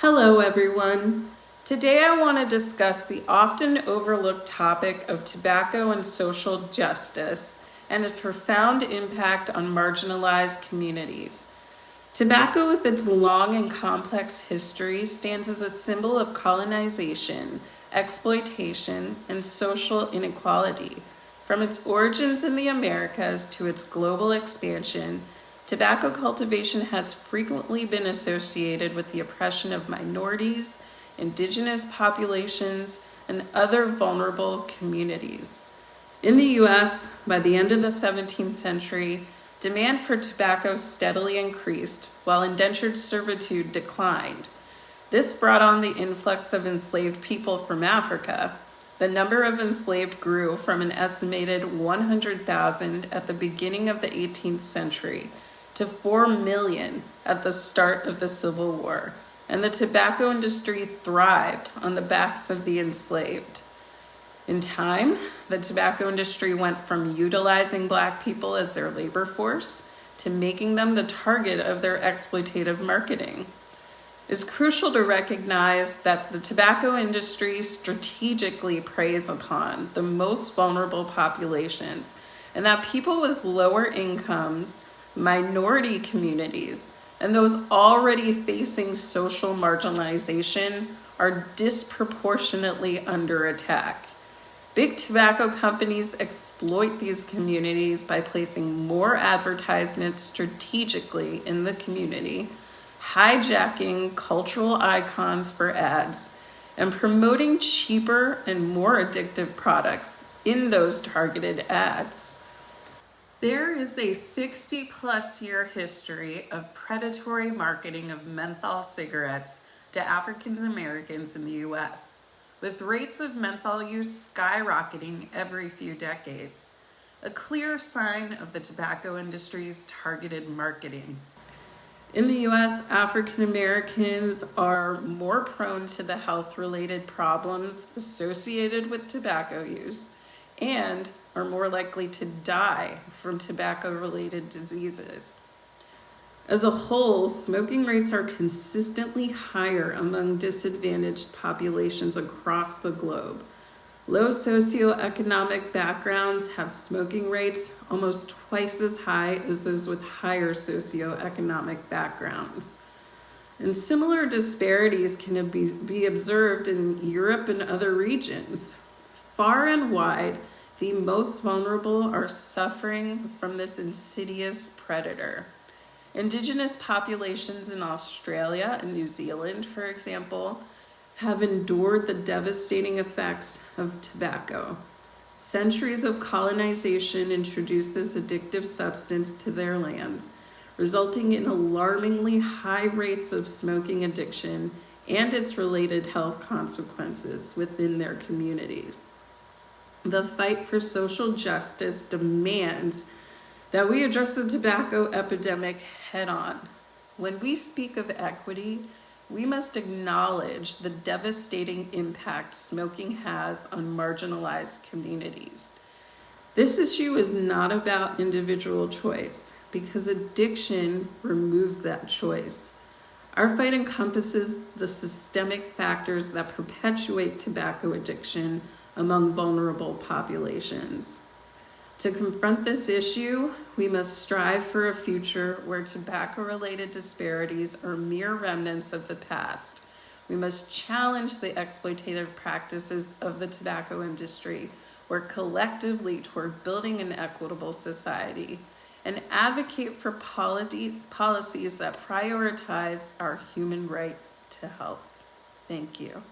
Hello everyone. Today I want to discuss the often overlooked topic of tobacco and social justice and its profound impact on marginalized communities. Tobacco, with its long and complex history, stands as a symbol of colonization, exploitation, and social inequality. From its origins in the Americas to its global expansion, tobacco cultivation has frequently been associated with the oppression of minorities, indigenous populations, and other vulnerable communities. In the US, by the end of the 17th century, demand for tobacco steadily increased while indentured servitude declined. This brought on the influx of enslaved people from Africa. The number of enslaved grew from an estimated 100,000 at the beginning of the 18th century to 4 million at the start of the Civil War, and the tobacco industry thrived on the backs of the enslaved. In time, the tobacco industry went from utilizing Black people as their labor force to making them the target of their exploitative marketing. It's crucial to recognize that the tobacco industry strategically preys upon the most vulnerable populations, and that people with lower incomes, minority communities, and those already facing social marginalization are disproportionately under attack. Big tobacco companies exploit these communities by placing more advertisements strategically in the community, hijacking cultural icons for ads, and promoting cheaper and more addictive products in those targeted ads. There is a 60-plus year history of predatory marketing of menthol cigarettes to African Americans in the US, with rates of menthol use skyrocketing every few decades, a clear sign of the tobacco industry's targeted marketing. In the US, African Americans are more prone to the health-related problems associated with tobacco use and are more likely to die from tobacco-related diseases. As a whole, smoking rates are consistently higher among disadvantaged populations across the globe. Low socioeconomic backgrounds have smoking rates almost twice as high as those with higher socioeconomic backgrounds. And similar disparities can be observed in Europe and other regions. Far and wide, the most vulnerable are suffering from this insidious predator. Indigenous populations in Australia and New Zealand, for example, have endured the devastating effects of tobacco. Centuries of colonization introduced this addictive substance to their lands, resulting in alarmingly high rates of smoking addiction and its related health consequences within their communities. The fight for social justice demands that we address the tobacco epidemic head-on. When we speak of equity, we must acknowledge the devastating impact smoking has on marginalized communities. This issue is not about individual choice, because addiction removes that choice. Our fight encompasses the systemic factors that perpetuate tobacco addiction among vulnerable populations. To confront this issue, we must strive for a future where tobacco-related disparities are mere remnants of the past. We must challenge the exploitative practices of the tobacco industry, work collectively toward building an equitable society, and advocate for policies that prioritize our human right to health. Thank you.